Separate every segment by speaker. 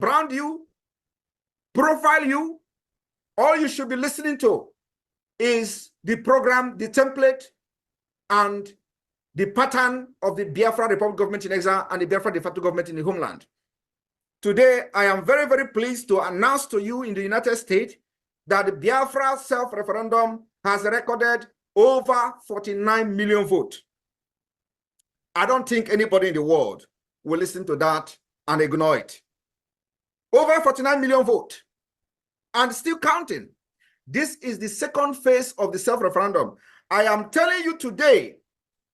Speaker 1: brand you, profile you. All you should be listening to is the program, the template, and the pattern of the Biafra Republic government in exile and the Biafra de facto government in the homeland. Today, I am very, very pleased to announce to you in the United States that the Biafra self-referendum has recorded over 49 million votes. I don't think anybody in the world will listen to that and ignore it. Over 49 million votes and still counting. This is the second phase of the self-referendum. I am telling you today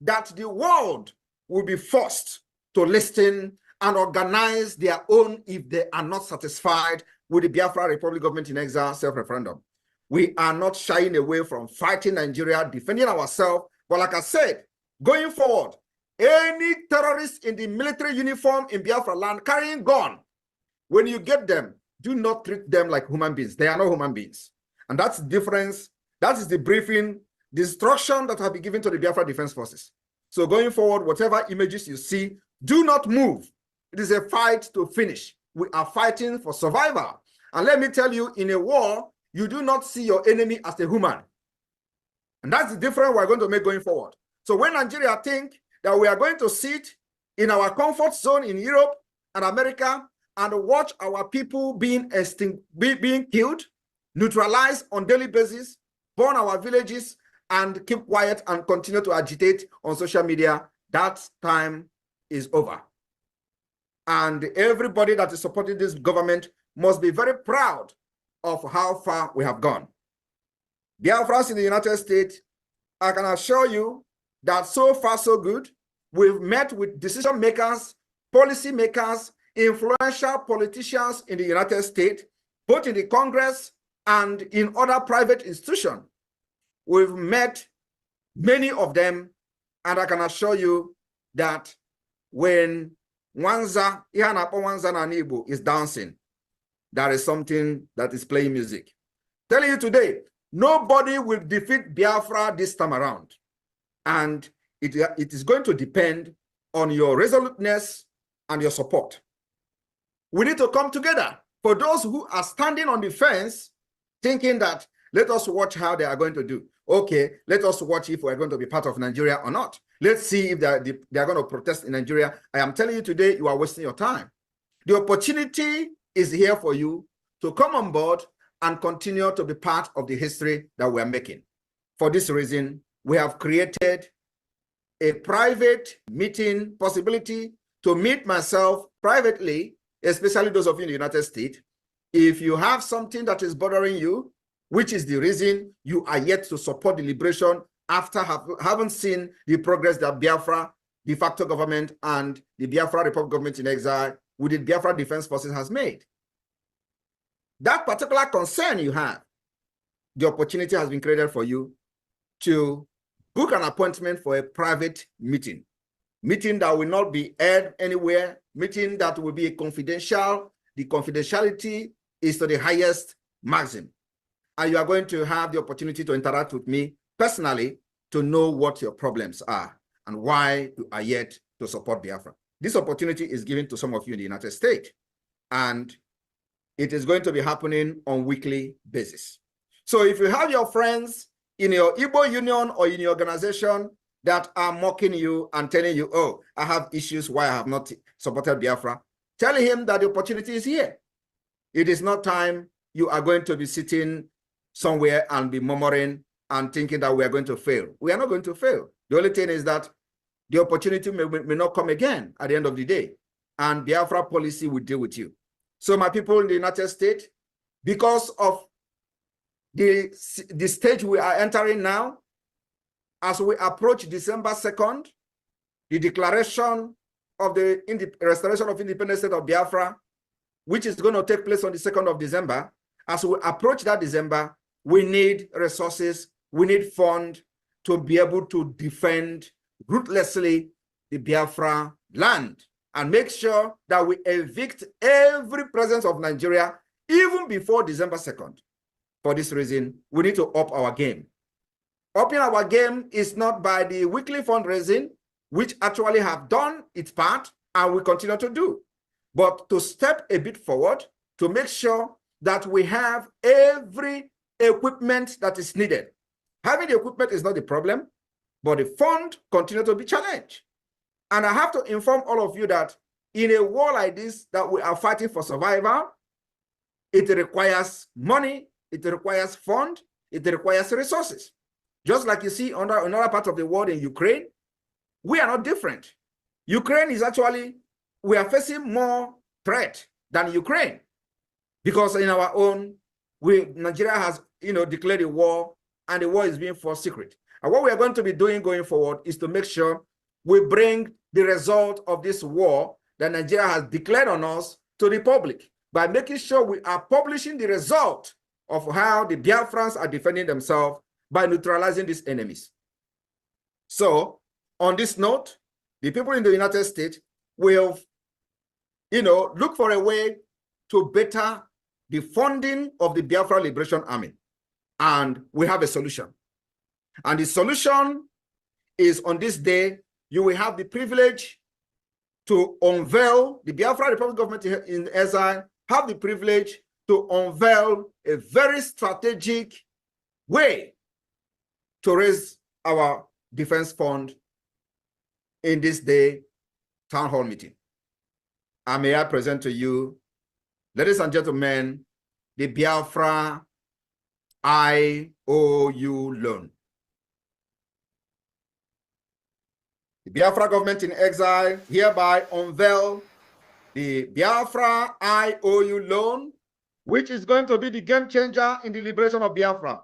Speaker 1: that the world will be forced to listen and organize their own if they are not satisfied with the Biafra Republic government in exile self-referendum. We are not shying away from fighting Nigeria, defending ourselves. But like I said, going forward, any terrorist in the military uniform in Biafra land carrying gun, when you get them, do not treat them like human beings. They are not human beings. And that's the difference. That is the briefing, the instruction that have been given to the Biafra Defense Forces. So going forward, whatever images you see, do not move. It is a fight to finish. We are fighting for survival. And let me tell you, in a war, you do not see your enemy as a human. And that's the difference we're going to make going forward. So when Nigeria think that we are going to sit in our comfort zone in Europe and America and watch our people being killed, neutralized on daily basis, burn our villages, and keep quiet and continue to agitate on social media, that time is over. And everybody that is supporting this government must be very proud of how far we have gone. Biafrans in the United States, I can assure you that so far so good. We've met with decision makers, policy makers, influential politicians in the United States, both in the Congress and in other private institutions. We've met many of them, and I can assure you that when Wanza, Wanza Nanibu is dancing, there is something that is playing music. Telling you today, nobody will defeat Biafra this time around. And it is going to depend on your resoluteness and your support. We need to come together. For those who are standing on the fence, thinking that, let us watch how they are going to do. Okay, let us watch if we're going to be part of Nigeria or not. Let's see if they are going to protest in Nigeria. I am telling you today, you are wasting your time. The opportunity is here for you to come on board and continue to be part of the history that we're making. For this reason, we have created a private meeting possibility to meet myself privately, especially those of you in the United States. If you have something that is bothering you, which is the reason you are yet to support the liberation after having seen the progress that Biafra de facto government and the Biafra Republic government in exile with the Biafra Defense Forces has made. That particular concern you have, the opportunity has been created for you to book an appointment for a private meeting that will not be aired anywhere, meeting that will be confidential. The confidentiality is to the highest maximum. And you are going to have the opportunity to interact with me personally to know what your problems are and why you are yet to support Biafra. This opportunity is given to some of you in the United States, and it is going to be happening on a weekly basis. So if you have your friends in your Igbo union or in your organization that are mocking you and telling you, oh, I have issues why I have not supported Biafra, tell him that the opportunity is here. It is not time you are going to be sitting somewhere and be murmuring and thinking that we are going to fail. We are not going to fail. The only thing is that the opportunity may not come again at the end of the day, and Biafra policy will deal with you. So my people in the United States, because of the stage we are entering now, as we approach December 2nd, the declaration of the restoration of independent state of Biafra, which is going to take place on the 2nd of December, as we approach that December, we need resources, we need funds to be able to defend ruthlessly the Biafra land and make sure that we evict every presence of Nigeria even before December 2nd. For this reason, we need to up our game. Upping our game is not by the weekly fundraising, which actually have done its part and will continue to do. but to step a bit forward to make sure that we have every equipment that is needed. Having the equipment is not the problem, but the fund continues to be challenged. And I have to inform all of you that in a war like this that we are fighting for survival, it requires money, it requires fund, it requires resources. Just like you see under another part of the world in Ukraine, we are not different. Ukraine is actually, we are facing more threat than Ukraine because in our own, Nigeria has declared a war and the war is being fought secret. And what we are going to be doing going forward is to make sure we bring the result of this war that Nigeria has declared on us to the public by making sure we are publishing the result of how the Biafrans are defending themselves by neutralizing these enemies. So, on this note, the people in the United States will, look for a way to better the funding of the Biafra Liberation Army. And we have a solution. And the solution is on this day, you will have the privilege to unveil, the Biafra Republic government in exile have the privilege to unveil a very strategic way to raise our defense fund in this day town hall meeting. And may I present to you, ladies and gentlemen, the Biafra IOU loan. The Biafra government in exile hereby unveil the Biafra IOU loan, which is going to be the game changer in the liberation of Biafra.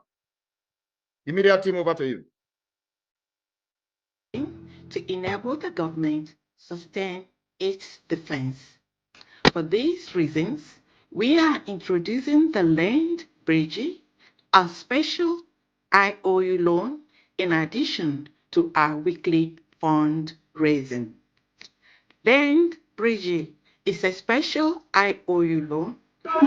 Speaker 1: The media team, over to you.
Speaker 2: To enable the government sustain its defense. For these reasons, we are introducing the Land Bridge, a special IOU loan in addition to our weekly fundraising. Land Bridge is a special IOU loan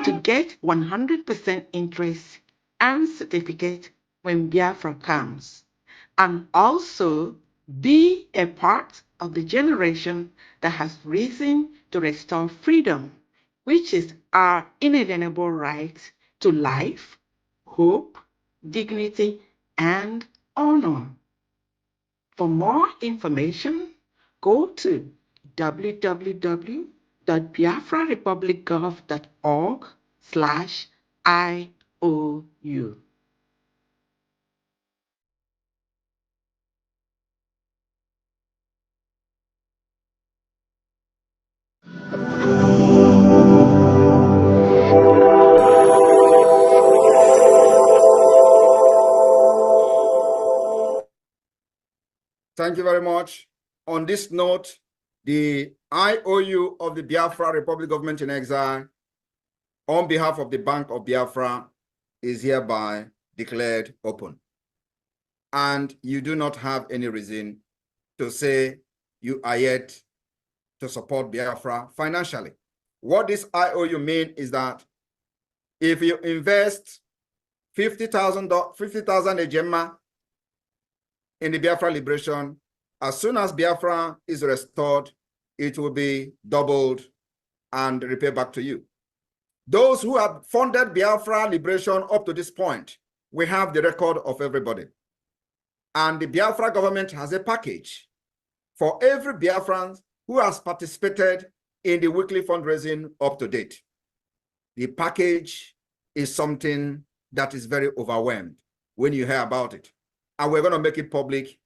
Speaker 2: to get 100% interest and certificate when Biafra comes, and also be a part of the generation that has risen to restore freedom, which is our inalienable right to life, hope, dignity, and honor. For more information, go to www.biafrarepublicgov.org/IOU.
Speaker 1: Thank you very much. On this note, the IOU of the Biafra Republic Government in Exile, on behalf of the Bank of Biafra, is hereby declared open. And you do not have any reason to say you are yet to support Biafra financially. What this IOU means is that if you invest 50,000 Ejema in the Biafra liberation, as soon as Biafra is restored, it will be doubled and repaid back to you. Those who have funded Biafra liberation up to this point, we have the record of everybody. And the Biafra government has a package for every Biafran who has participated in the weekly fundraising up to date. The package is something that is very overwhelmed when you hear about it. And we're going to make it public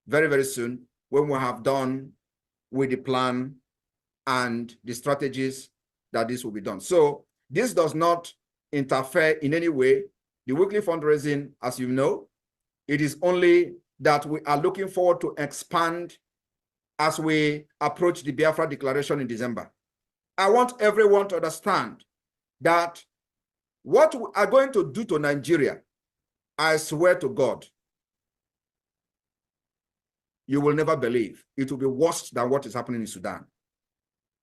Speaker 1: very, very soon when we have done with the plan and the strategies that this will be done. So this does not interfere in any way. The weekly fundraising, as you know, it is only that we are looking forward to expand as we approach the Biafra Declaration in December. I want everyone to understand that what we are going to do to Nigeria, I swear to God, you will never believe. It will be worse than what is happening in Sudan.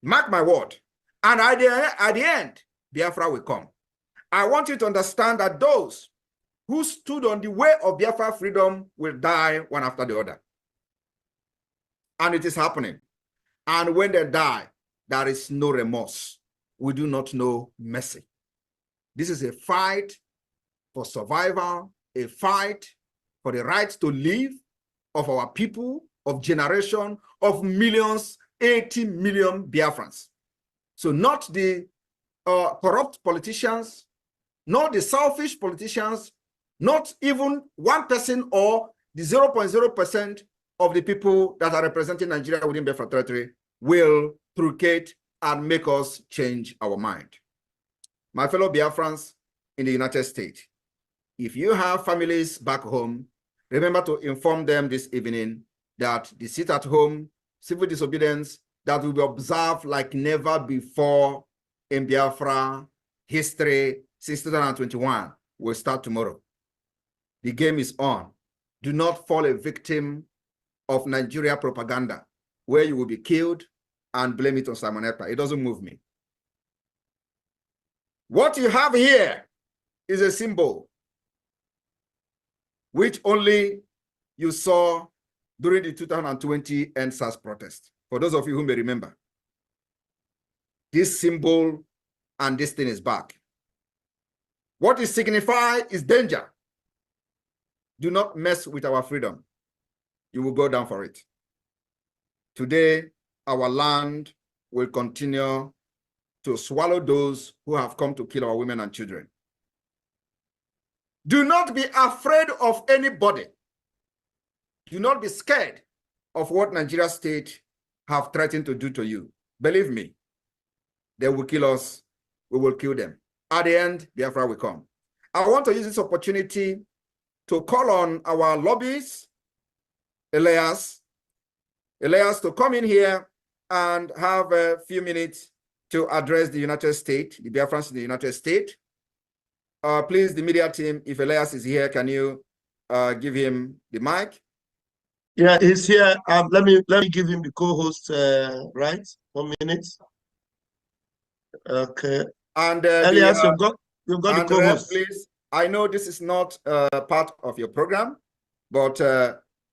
Speaker 1: Mark my word. And at the end, Biafra will come. I want you to understand that those who stood on the way of Biafra freedom will die one after the other. And it is happening. And when they die, there is no remorse. We do not know mercy. This is a fight for survival, a fight for the right to live of our people, of generation, of millions, 80 million Biafrans. So not the corrupt politicians, not the selfish politicians, not even one person or the 0.0% of the people that are representing Nigeria within Biafra territory will truncate and make us change our mind. My fellow Biafrans in the United States, if you have families back home, remember to inform them this evening that the sit-at-home civil disobedience that will be observed like never before in Biafra history since 2021 will start tomorrow. The game is on. Do not fall a victim of Nigeria propaganda where you will be killed and blame it on Simon Ekpa. It doesn't move me. What you have here is a symbol which only you saw during the 2020 NSAS protest. For those of you who may remember, this symbol and this thing is back. What it signifies is danger. Do not mess with our freedom. You will go down for it. Today, our land will continue to swallow those who have come to kill our women and children. Do not be afraid of anybody. Do not be scared of what Nigeria state have threatened to do to you. Believe me, they will kill us. We will kill them. At the end, Biafra will come. I want to use this opportunity to call on our lobbyists, Elias, to come in here and have a few minutes to address the United States, the Biafrans in the United States. Please, the media team, if Elias is here, can you give him the mic?
Speaker 3: Yeah, he's here. Let me give him the co-host right. 1 minute. Okay.
Speaker 1: And
Speaker 3: Elias, you've got the co-host.
Speaker 1: Please. I know this is not part of your program, but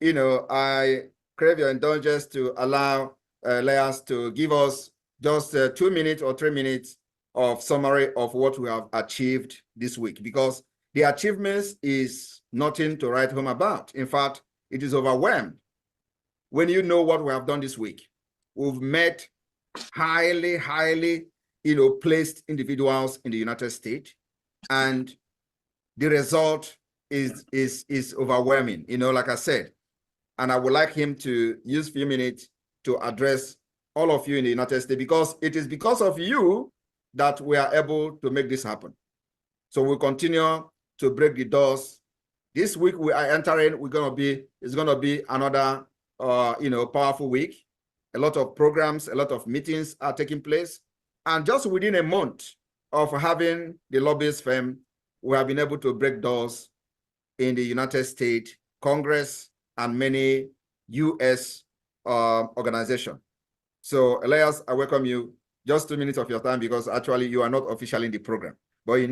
Speaker 1: you know, I crave your indulgence to allow Elias to give us just 2 minutes or 3 minutes of summary of what we have achieved this week, because the achievements is nothing to write home about. In fact, it is overwhelmed when you know what we have done this week. We've met highly, placed individuals in the United States, and the result is overwhelming, like I said. And I would like him to use a few minutes to address all of you in the United States, because it is because of you that we are able to make this happen. So we'll continue to break the doors. This week we are entering, it's gonna be another powerful week. A lot of programs, a lot of meetings are taking place. And just within a month of having the Lobbyist firm, we have been able to break doors in the United States, Congress, and many US organizations. So Elias, I welcome you. Just 2 minutes of your time, because actually you are not officially in the program. But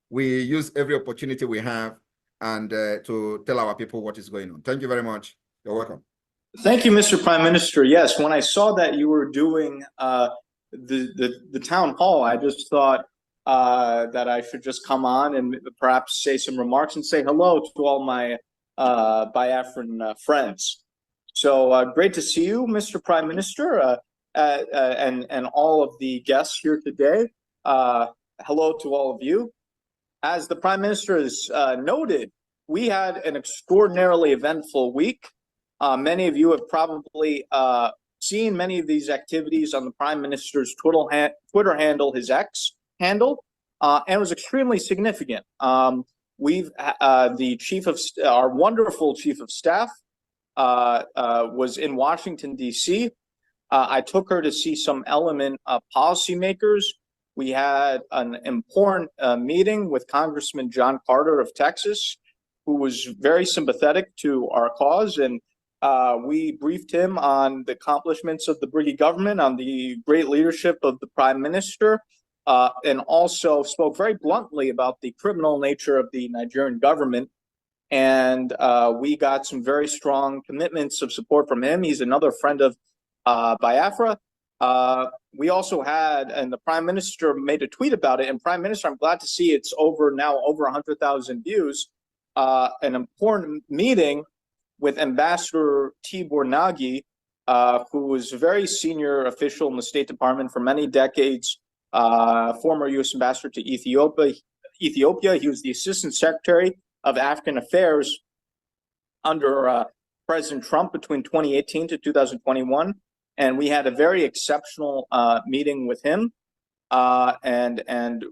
Speaker 1: we use every opportunity we have and to tell our people what is going on. Thank you very much. You're welcome.
Speaker 4: Thank you, Mr. Prime Minister. Yes, when I saw that you were doing the town hall, I just thought that I should just come on and perhaps say some remarks and say hello to all my Biafran friends. So great to see you, Mr. Prime Minister, and all of the guests here today. Hello to all of you. As the Prime Minister has noted, we had an extraordinarily eventful week. Many of you have probably seen many of these activities on the Prime Minister's Twitter handle, his X handle, and it was extremely significant. Our wonderful Chief of Staff was in Washington, D.C. I took her to see some element policymakers. We had an important meeting with Congressman John Carter of Texas, who was very sympathetic to our cause, and we briefed him on the accomplishments of the Briggy government, on the great leadership of the Prime Minister, and also spoke very bluntly about the criminal nature of the Nigerian government. And we got some very strong commitments of support from him. He's another friend of Biafra. we also had, and the Prime Minister made a tweet about it. And Prime Minister, I'm glad to see it's over 100,000 views. An important meeting with Ambassador Tibor Nagy, who was a very senior official in the State Department for many decades, former U.S. ambassador to Ethiopia. He was the Assistant Secretary of African Affairs under President Trump between 2018 to 2021. And we had a very exceptional meeting with him. And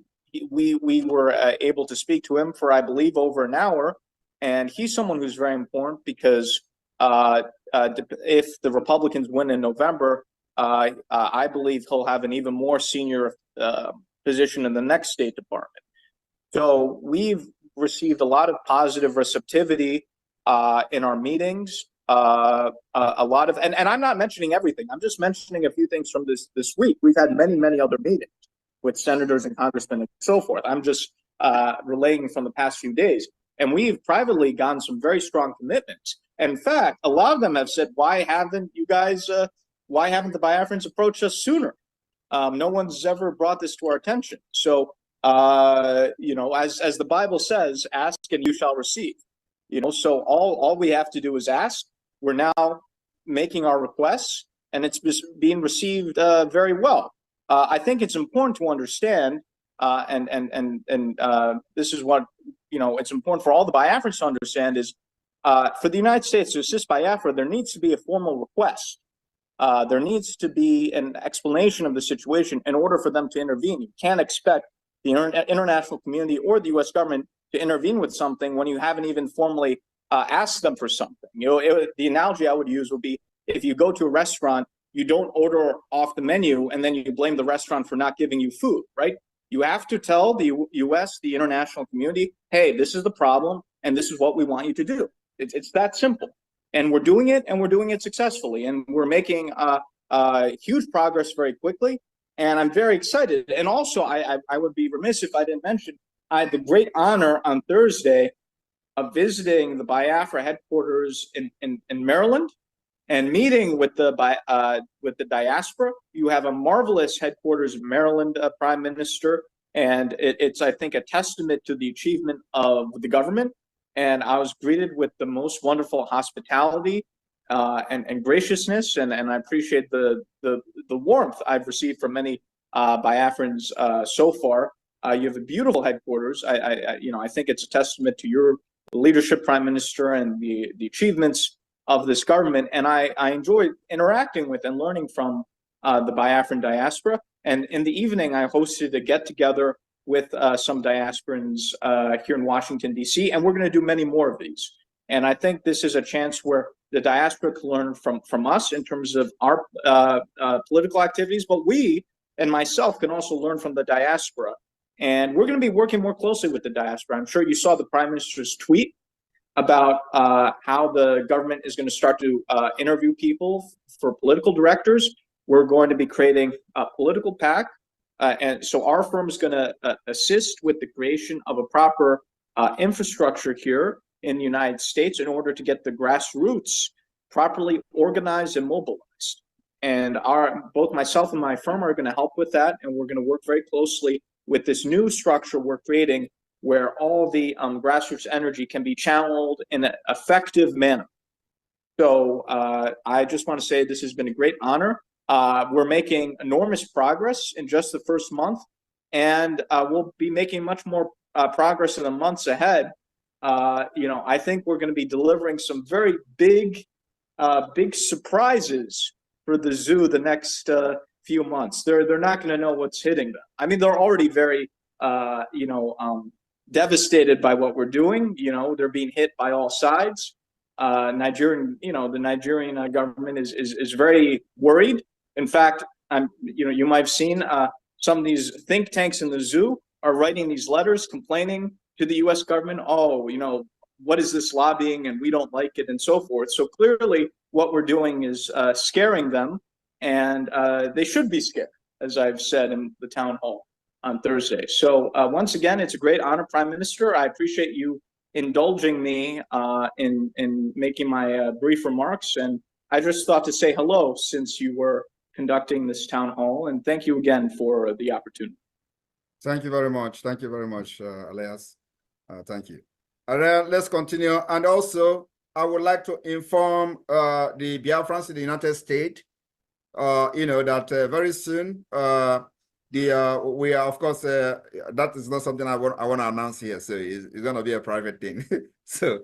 Speaker 4: we were able to speak to him for, I believe, over an hour. And he's someone who's very important because if the Republicans win in November, I believe he'll have an even more senior position in the next State Department. So we've received a lot of positive receptivity in our meetings. A lot of, and I'm not mentioning everything. I'm just mentioning a few things from this week. We've had many other meetings with senators and congressmen and so forth. I'm just relaying from the past few days. And we've privately gotten some very strong commitments. In fact, a lot of them have said, why haven't the Biafrans approached us sooner? No one's ever brought this to our attention. So, as the Bible says, ask and you shall receive. So all we have to do is ask. We're now making our requests, and it's being received very well. I think it's important to understand, and this is what it's important for all the Biafrans to understand is, for the United States to assist Biafra, there needs to be a formal request. There needs to be an explanation of the situation in order for them to intervene. You can't expect the international community or the U.S. government to intervene with something when you haven't even formally asked them for something. The analogy I would use would be if you go to a restaurant, you don't order off the menu and then you blame the restaurant for not giving you food, right? You have to tell the U.S., the international community, hey, this is the problem and this is what we want you to do. It's that simple. And we're doing it, and we're doing it successfully. And we're making huge progress very quickly. And I'm very excited. And also, I would be remiss if I didn't mention, I had the great honor on Thursday of visiting the Biafra headquarters in Maryland and meeting with the diaspora. You have a marvelous headquarters in Maryland, Prime Minister. And it's, I think, a testament to the achievement of the government. And I was greeted with the most wonderful hospitality and graciousness, and I appreciate the warmth I've received from many Biafrans so far. You have a beautiful headquarters. I think it's a testament to your leadership, Prime Minister, and the achievements of this government. And I enjoy interacting with and learning from the Biafran diaspora. And in the evening, I hosted a get-together with some diasporans here in Washington, D.C., and we're going to do many more of these. And I think this is a chance where the diaspora can learn from us in terms of our political activities, but we and myself can also learn from the diaspora. And we're going to be working more closely with the diaspora. I'm sure you saw the Prime Minister's tweet about how the government is going to start to interview people for political directors. We're going to be creating a political PAC. And so our firm is going to assist with the creation of a proper infrastructure here in the United States in order to get the grassroots properly organized and mobilized. And both myself and my firm are going to help with that. And we're going to work very closely with this new structure we're creating where all the grassroots energy can be channeled in an effective manner. So I just want to say this has been a great honor. We're making enormous progress in just the first month, and we'll be making much more progress in the months ahead. I think we're going to be delivering some very big surprises for the zoo the next few months. They're not going to know what's hitting them. I mean, they're already very devastated by what we're doing. They're being hit by all sides. The Nigerian government is very worried. In fact, you might have seen some of these think tanks in the zoo are writing these letters complaining to the U.S. government, what is this lobbying and we don't like it and so forth. So clearly what we're doing is scaring them, and they should be scared, as I've said in the town hall on Thursday. So once again, it's a great honor, Prime Minister. I appreciate you indulging me in making my brief remarks. And I just thought to say hello since you were conducting this town hall, and thank you again for the opportunity.
Speaker 1: Thank you very much. Thank you very much, Elias. Thank you. Let's continue. And also, I would like to inform the Biafrans in the United States, that very soon, we are, of course, that is not something I want to announce here. So it's going to be a private thing. So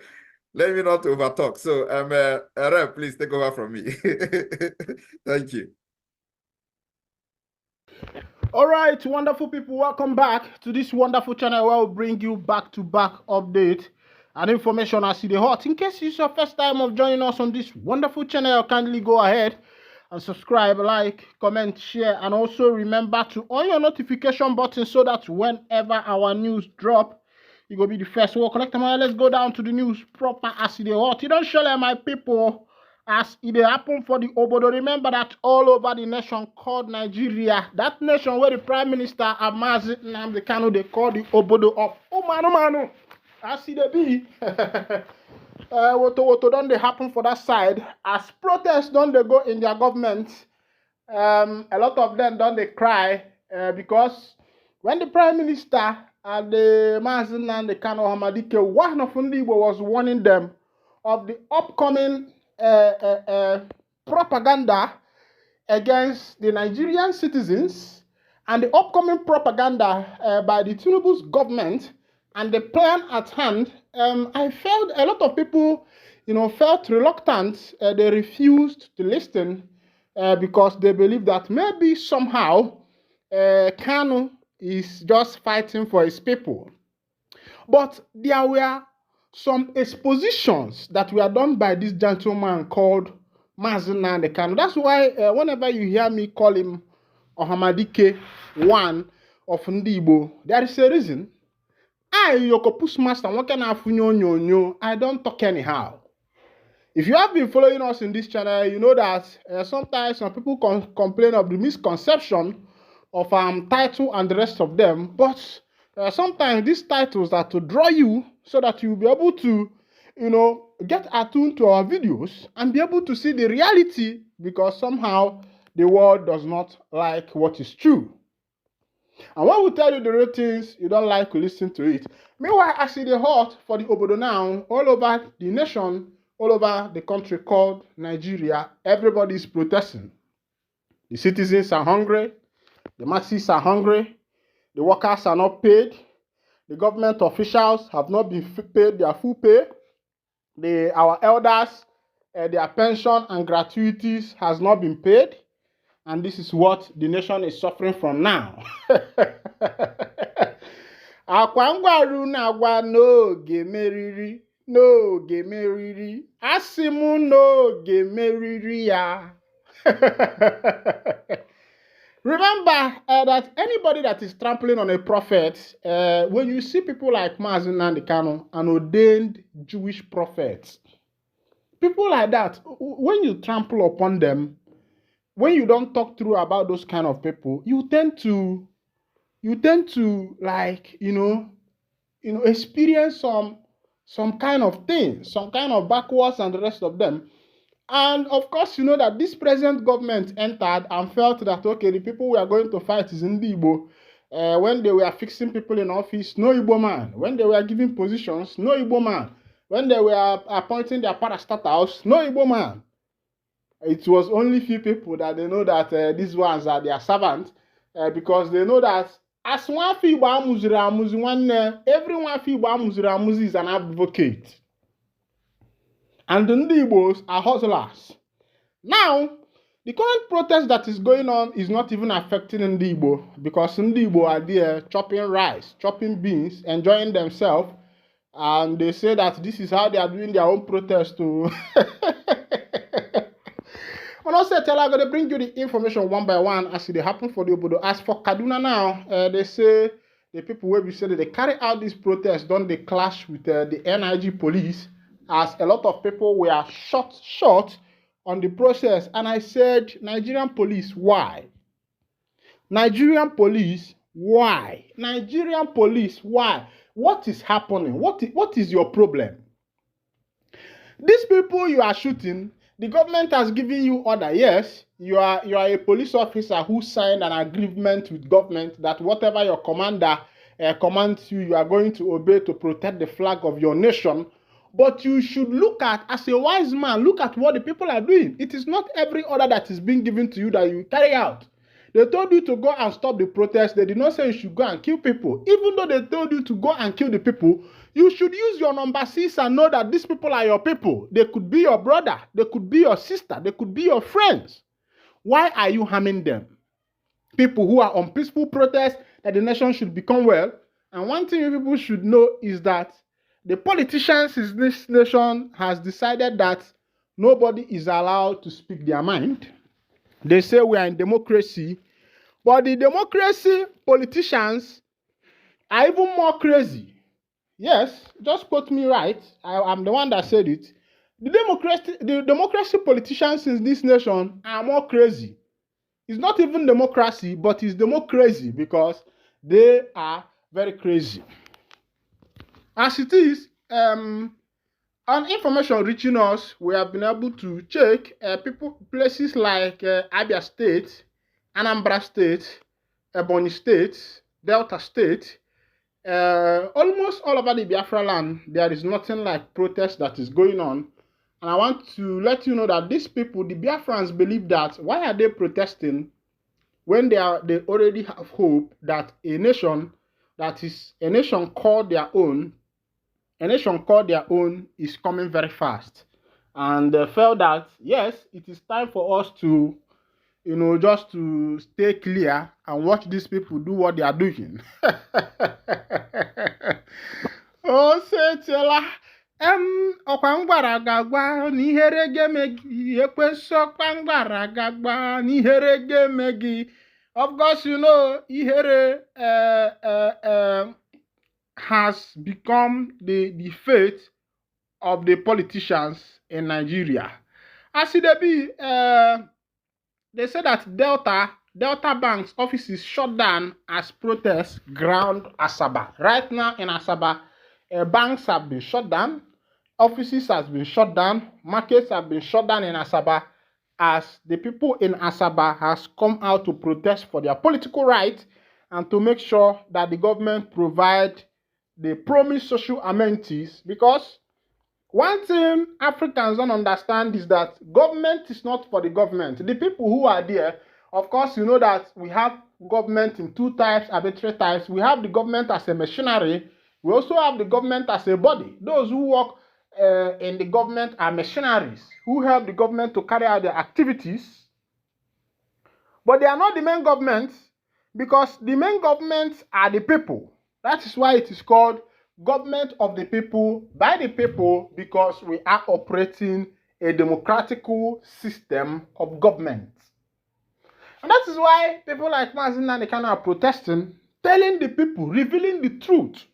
Speaker 1: let me not overtalk. So, Rep, please take over from me. Thank you.
Speaker 5: All right, wonderful people, welcome back to this wonderful channel where we'll bring you back-to-back update and information as the hot. In case it's your first time of joining us on this wonderful channel, kindly go ahead and subscribe, like, comment, share, and also remember to on your notification button so that whenever our news drop, you go be the first. We'll collect them. Let's go down to the news proper as the hot. You don't share my people. As it happened for the Obodo, remember that all over the nation called Nigeria, that nation where the Prime Minister Nnamdi Kanu, they call the Obodo of Manu. As it be, what don't they happen for that side? As protests don't they go in their government, a lot of them don't they cry because when the Prime Minister and the Nnamdi Kanu Hamadike, one of Ndibo was warning them of the upcoming propaganda against the Nigerian citizens and the upcoming propaganda by the Tinubu's government and the plan at hand, I felt a lot of people, felt reluctant. They refused to listen because they believe that maybe somehow Kanu is just fighting for his people. But there were some expositions that were done by this gentleman called Nnamdi Kanu. That's why whenever you hear me call him Ohamadike one of Ndibo, there is a reason. I don't talk anyhow. If you have been following us in this channel, you know that sometimes some people complain of the misconception of title and the rest of them, but sometimes these titles are to draw you so that you'll be able to, get attuned to our videos and be able to see the reality, because somehow the world does not like what is true. And when we tell you the real things, you don't like to listen to it. Meanwhile, I see the hot for the Obodo now, all over the nation, all over the country called Nigeria, everybody is protesting. The citizens are hungry, the masses are hungry, the workers are not paid, the government officials have not been paid their full pay, our elders, their pension and gratuities has not been paid, and this is what the nation is suffering from now. Akwangwaru na agwa n'oge meriri, n'oge meriri, asimu n'oge meriri ya. Remember that anybody that is trampling on a prophet, when you see people like Nnamdi Kanu, an ordained Jewish prophet, people like that, when you trample upon them, when you don't talk through about those kind of people, you tend to like, experience some kind of thing, some kind of backwards and the rest of them. And of course, you know that this present government entered and felt that, okay, the people we are going to fight is Ndibo. When they were fixing people in office, no Igbo man. When they were giving positions, no Igbo man. When they were appointing their parastatals, no Igbo man. It was only few people that they know that these ones are their servants, because they know that as one Igbo amuziri amuzi one, everyone Igbo amuziri amuzi is an advocate. And the Igbos are hustlers. Now, the current protest that is going on is not even affecting Igbo, because Igbo are there chopping rice, chopping beans, enjoying themselves, and they say that this is how they are doing their own protest too. And also, I'm going to bring you the information one by one as it happen for the Obodo. As for Kaduna now, they say the people where we say that they carry out this protest, don't they clash with the NIG police, as a lot of people were shot on the process. And I said, Nigerian police, why? Nigerian police, why? Nigerian police, why? What is happening? What is your problem? These people you are shooting, The government has given you order. Yes, you are a police officer who signed an agreement with government that whatever your commander commands you, you are going to obey to protect the flag of your nation. But you should look at, as a wise man, look at what the people are doing. It is not every order that is being given to you that you carry out. They told you to go and stop the protest. They did not say you should go and kill people. Even though they told you to go and kill the people, you should use your number 6 and know that these people are your people. They could be your brother. They could be your sister. They could be your friends. Why are you harming them? People who are on peaceful protest that the nation should become well. And one thing you people should know is that the politicians in this nation has decided that nobody is allowed to speak their mind. They say we are in democracy, but the democracy politicians are even more crazy. Yes, just quote me right. I'm the one that said it. The democracy politicians in this nation are more crazy. It's not even democracy, but it's democracy because they are very crazy. As it is, on information reaching us, we have been able to check places like Abia State, Anambra State, Ebonyi State, Delta State, almost all over the Biafra land. There is nothing like protest that is going on. And I want to let you know that these people, the Biafrans, believe that why are they protesting when they already have hope that a nation that is a nation called their own, is coming very fast. And they felt that, yes, it is time for us to, just to stay clear and watch these people do what they are doing. Oh, Setela. Okwangwara gagwa n'ihere gemegi ekweso kwangwara gagwa n'ihere gemegi. Of course, ihere has become the fate of the politicians in Nigeria. As it be, they say that Delta Bank's offices shut down as protests ground Asaba. Right now in Asaba, banks have been shut down, offices have been shut down, markets have been shut down in Asaba, as the people in Asaba has come out to protest for their political rights and to make sure that the government provide the promised social amenities. Because one thing Africans don't understand is that government is not for the government. The people who are there, of course, you know that we have government in 2 types, arbitrary types. We have the government as a machinery. We also have the government as a body. Those who work in the government are machineries who help the government to carry out their activities. But they are not the main government, because the main governments are the people. That is why it is called government of the people, by the people, because we are operating a democratical system of government. And that is why people like Nnamdi Kanu are protesting, telling the people, revealing the truth.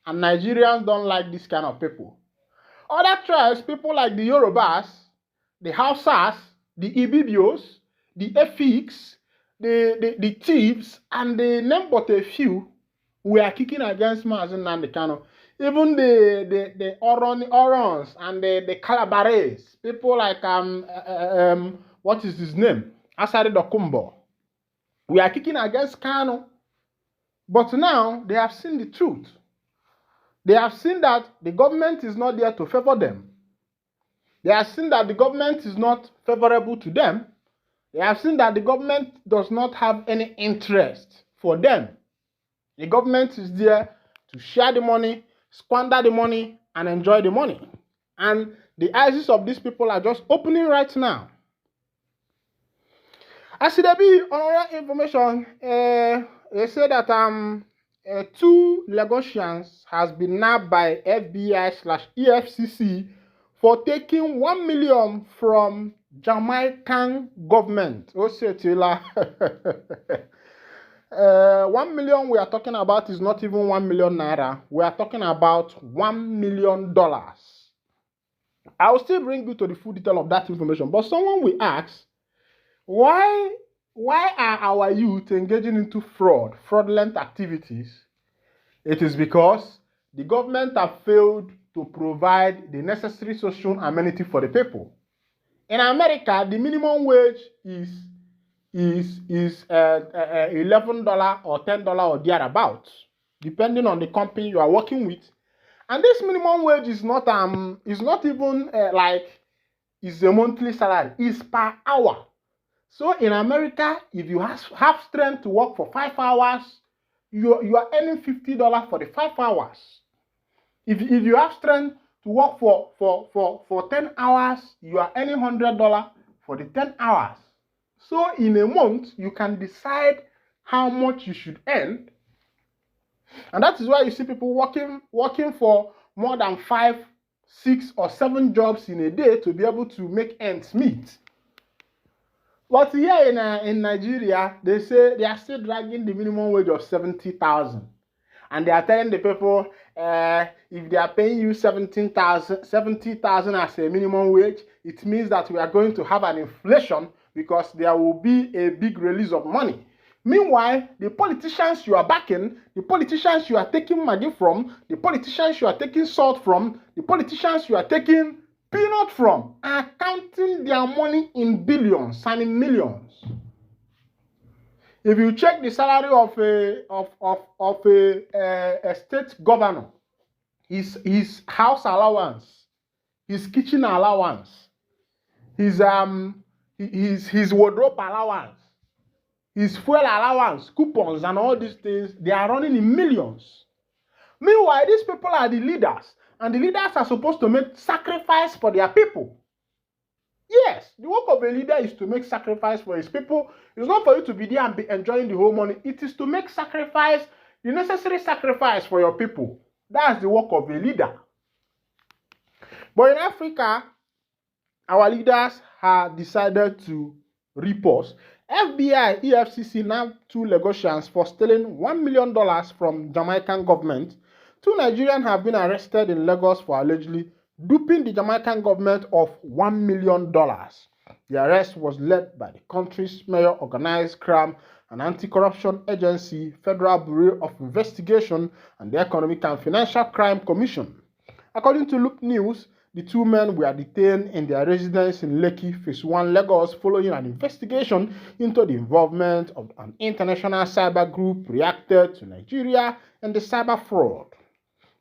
Speaker 5: And Nigerians don't like this kind of people. Other tribes, people like the Yorubas, the Hausas, the Ibibios, the Efiks, the thieves, and the name but a few, we are kicking against Nnamdi Kanu. Even the Orons and the Calabares, people like what is his name? Asari Dokumbo. We are kicking against Kanu. But now they have seen the truth. They have seen that the government is not there to favor them. They have seen that the government is not favorable to them. They have seen that the government does not have any interest for them. The government is there to share the money, squander the money, and enjoy the money. And the eyes of these people are just opening right now. As there be another information, they say that 2 Lagosians has been nabbed by FBI/EFCC for taking 1 million from Jamaican government. 1 million we are talking about is not even 1 million naira. We are talking about $1 million. I will still bring you to the full detail of that information. But someone will ask, why are our youth engaging into fraudulent activities? It is because the government have failed to provide the necessary social amenity for the people. In America, the minimum wage is $11 or $10 or thereabouts, depending on the company you are working with. And this minimum wage is not even like it's a monthly salary. It's per hour. So in America, if you have strength to work for 5 hours, you are earning $50 for the 5 hours. If you have strength to work for 10 hours, you are earning $100 for the 10 hours. So in a month, you can decide how much you should earn. And that is why you see people working for more than 5, 6, or 7 jobs in a day to be able to make ends meet. But here in Nigeria, they say they are still dragging the minimum wage of 70,000. And they are telling the people, if they are paying you 70,000 as a minimum wage, it means that we are going to have an inflation because there will be a big release of money. Meanwhile, the politicians you are backing, the politicians you are taking money from, the politicians you are taking salt from, the politicians you are taking peanut from, are counting their money in billions and in millions. If you check the salary of a state governor, his house allowance, his kitchen allowance, his wardrobe allowance, his fuel allowance, coupons, and all these things, they are running in millions. Meanwhile, these people are the leaders, and the leaders are supposed to make sacrifice for their people. Yes, the work of a leader is to make sacrifice for his people. It's not for you to be there and be enjoying the whole money. It is to make sacrifice, the necessary sacrifice for your people. That's the work of a leader. But in Africa, our leaders have decided to repose. FBI, EFCC now 2 Lagosians for stealing $1 million from Jamaican government. 2 Nigerians have been arrested in Lagos for allegedly duping the Jamaican government of $1 million. The arrest was led by the country's major organized crime and anti-corruption agency, Federal Bureau of Investigation, and the Economic and Financial Crime Commission. According to Loop News, the 2 men were detained in their residence in Lekki, Phase 1, Lagos, following an investigation into the involvement of an international cyber group reacted to Nigeria and the cyber fraud.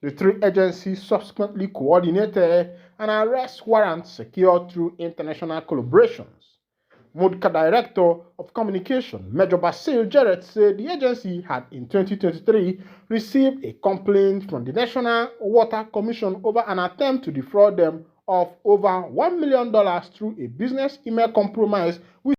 Speaker 5: The 3 agencies subsequently coordinated an arrest warrant secured through international collaborations. MODCA Director of Communication, Major Basil Jarrett, said the agency had in 2023 received a complaint from the National Water Commission over an attempt to defraud them of over $1 million through a business email compromise with